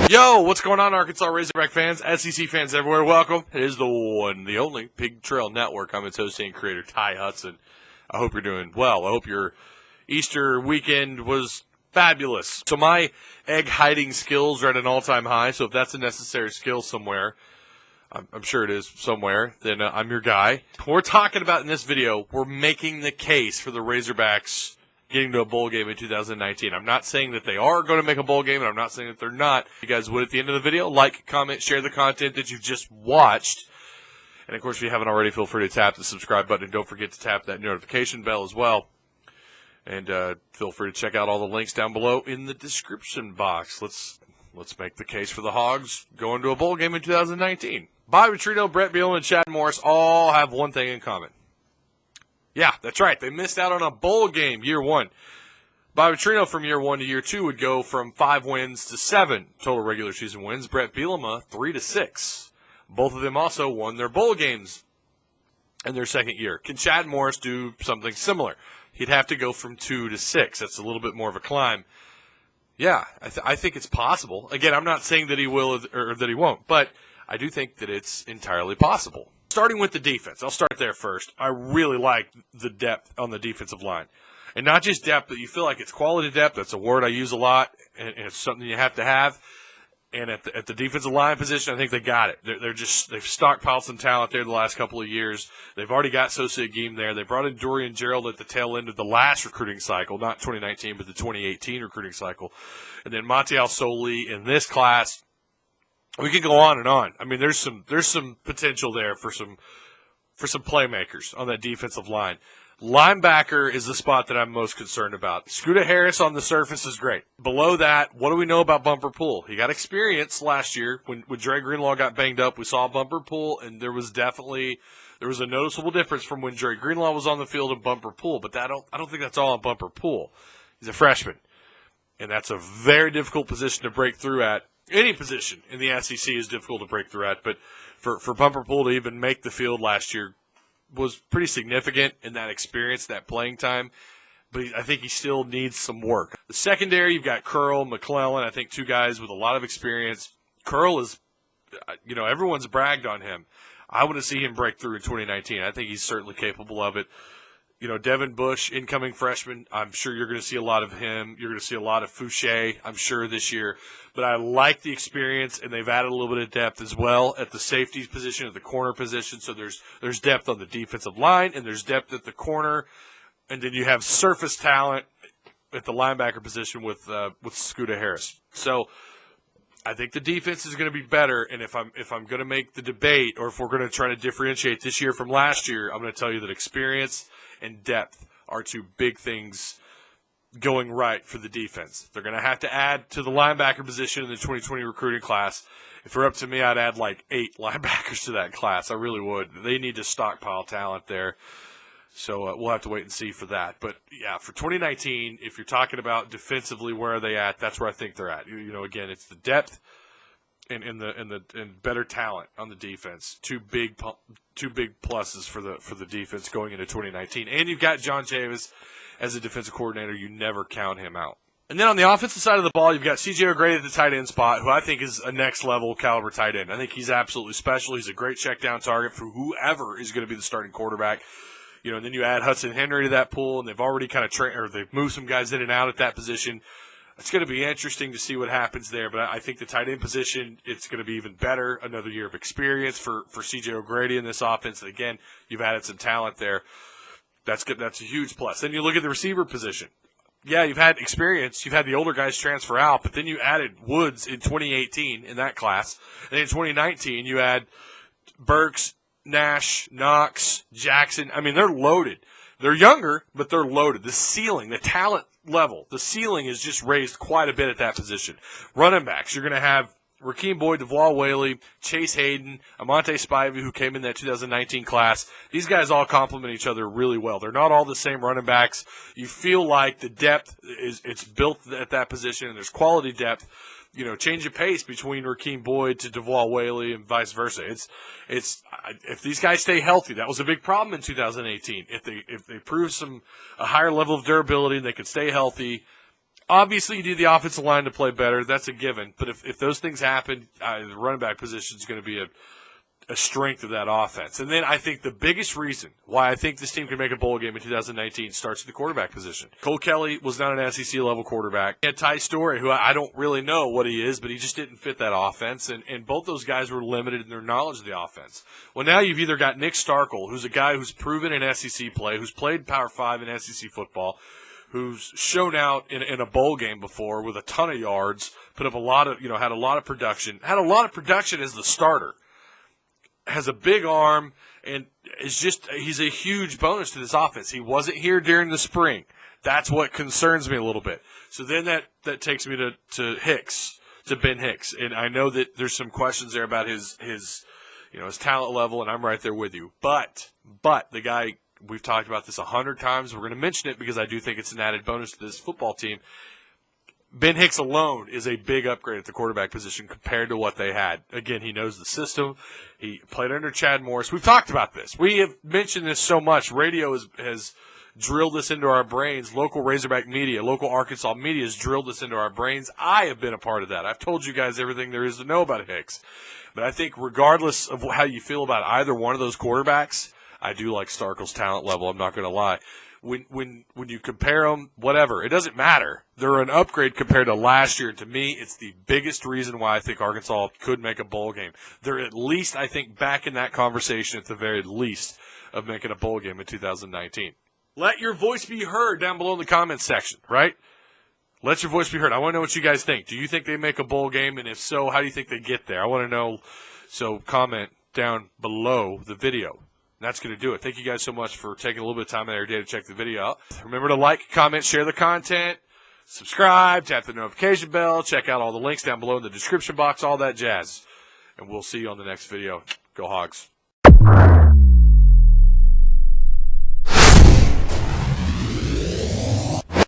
Yo, what's going on, Arkansas Razorback fans, SEC fans everywhere? Welcome. It is the one, the only Pig Trail Network. I'm its host and creator, Ty Hudson. I hope you're doing well. I hope your Easter weekend was fabulous. So my egg hiding skills are at an all-time high, so if that's a necessary skill somewhere, I'm sure it is somewhere, then I'm your guy. We're talking about in this video, we're making the case for the Razorbacks getting to a bowl game in 2019. I'm not saying that they are going to make a bowl game, and I'm not saying that they're not. You guys would, at the end of the video, like, comment, share the content that you've just watched. And, of course, if you haven't already, feel free to tap the subscribe button. And don't forget to tap that notification bell as well. And feel free to check out all the links down below in the description box. Let's make the case for the Hogs going to a bowl game in 2019. Bobby Petrino, Brett Bielema, and Chad Morris all have one thing in common. Yeah, that's right. They missed out on a bowl game year one. Bobby Petrino from year one to year two would go from 5 wins to 7 total regular season wins. Brett Bielema, 3 to 6. Both of them also won their bowl games in their second year. Can Chad Morris do something similar? He'd have to go from 2 to 6. That's a little bit more of a climb. Yeah, I think it's possible. Again, I'm not saying that he will or that he won't, but I do think that it's entirely possible. Starting with the defense, I'll start there first. I really like the depth on the defensive line. And not just depth, but you feel like it's quality depth. That's a word I use a lot, and it's something you have to have. And at the defensive line position, I think they got it. They've stockpiled some talent there the last couple of years. They've already got Sosa Agim there. They brought in Dorian Gerald at the tail end of the last recruiting cycle, not 2019, but the 2018 recruiting cycle. And then Montiel Soli in this class. We could go on and on. I mean, there's some potential there for some playmakers on that defensive line. Linebacker is the spot that I'm most concerned about. Scooter Harris on the surface is great. Below that, what do we know about Bumper Pool? He got experience last year when Dre Greenlaw got banged up. We saw Bumper Pool, and there was a noticeable difference from when Dre Greenlaw was on the field and Bumper Pool. But I don't think that's all on Bumper Pool. He's a freshman, and that's a very difficult position to break through at. Any position in the SEC is difficult to break through at, but for Bumper Pool to even make the field last year was pretty significant in that experience, that playing time. But I think he still needs some work. The secondary, you've got Curl, McClellan, I think 2 guys with a lot of experience. Curl is, everyone's bragged on him. I want to see him break through in 2019. I think he's certainly capable of it. Devin Bush, incoming freshman, I'm sure you're going to see a lot of him. You're going to see a lot of Fouché, I'm sure, this year. But I like the experience, and they've added a little bit of depth as well at the safety position, at the corner position. So there's depth on the defensive line, and there's depth at the corner. And then you have surface talent at the linebacker position with Scooter Harris. So I think the defense is going to be better, and if I'm going to make the debate, or if we're going to try to differentiate this year from last year, I'm going to tell you that experience and depth are 2 big things going right for the defense. They're going to have to add to the linebacker position in the 2020 recruiting class. If it were up to me, I'd add like 8 linebackers to that class. I really would. They need to stockpile talent there. So we'll have to wait and see for that. But, yeah, for 2019, if you're talking about defensively, where are they at, that's where I think they're at. Again, it's the depth and better talent on the defense. Two big pluses for the defense going into 2019. And you've got John Chavis as a defensive coordinator. You never count him out. And then on the offensive side of the ball, you've got C.J. O'Grady at the tight end spot, who I think is a next-level caliber tight end. I think he's absolutely special. He's a great check-down target for whoever is going to be the starting quarterback. And then you add Hudson Henry to that pool, and they've already kind of they've moved some guys in and out at that position. It's going to be interesting to see what happens there, but I think the tight end position, it's going to be even better. Another year of experience for C.J. O'Grady in this offense. And again, you've added some talent there. That's good. That's a huge plus. Then you look at the receiver position. Yeah, you've had experience. You've had the older guys transfer out, but then you added Woods in 2018 in that class. And in 2019, you add Burks, Nash, Knox, Jackson. I mean, they're loaded. They're younger, but they're loaded. The ceiling, the talent level, the ceiling is just raised quite a bit at that position. Running backs, you're going to have Rakeem Boyd, DeVaul Whaley, Chase Hayden, Amante Spivey, who came in that 2019 class. These guys all complement each other really well. They're not all the same running backs. You feel like the depth it's built at that position, and there's quality depth. Change of pace between Rakeem Boyd to DeVaul Whaley and vice versa. It's if these guys stay healthy, that was a big problem in 2018. If they prove a higher level of durability and they can stay healthy, Obviously, you need the offensive line to play better. That's a given. But if those things happen, the running back position is going to be a strength of that offense. And then I think the biggest reason why I think this team can make a bowl game in 2019 starts at the quarterback position. Cole Kelly was not an SEC-level quarterback. He had Ty Story, who I don't really know what he is, but he just didn't fit that offense. And both those guys were limited in their knowledge of the offense. Well, now you've either got Nick Starkel, who's a guy who's proven in SEC play, who's played Power 5 in SEC football, who's shown out in a bowl game before with a ton of yards, put up a lot of, had a lot of production as the starter, has a big arm, and he's a huge bonus to this offense. He wasn't here during the spring. That's what concerns me a little bit. So then that takes me to Hicks, to Ben Hicks. And I know that there's some questions there about his talent level, and I'm right there with you. But the guy, we've talked about this 100 times. We're going to mention it because I do think it's an added bonus to this football team. Ben Hicks alone is a big upgrade at the quarterback position compared to what they had. Again, he knows the system. He played under Chad Morris. We've talked about this. We have mentioned this so much. Radio has drilled this into our brains. Local Razorback media, local Arkansas media has drilled this into our brains. I have been a part of that. I've told you guys everything there is to know about Hicks. But I think regardless of how you feel about either one of those quarterbacks, I do like Starkel's talent level. I'm not going to lie. When you compare them, whatever, it doesn't matter. They're an upgrade compared to last year. And to me, it's the biggest reason why I think Arkansas could make a bowl game. They're at least, I think, back in that conversation at the very least of making a bowl game in 2019. Let your voice be heard down below in the comments section, right? Let your voice be heard. I want to know what you guys think. Do you think they make a bowl game? And if so, how do you think they get there? I want to know. So comment down below the video. That's going to do it. Thank you guys so much for taking a little bit of time out of your day to check the video out. Remember to like, comment, share the content, subscribe, tap the notification bell, check out all the links down below in the description box, all that jazz. And we'll see you on the next video. Go Hogs.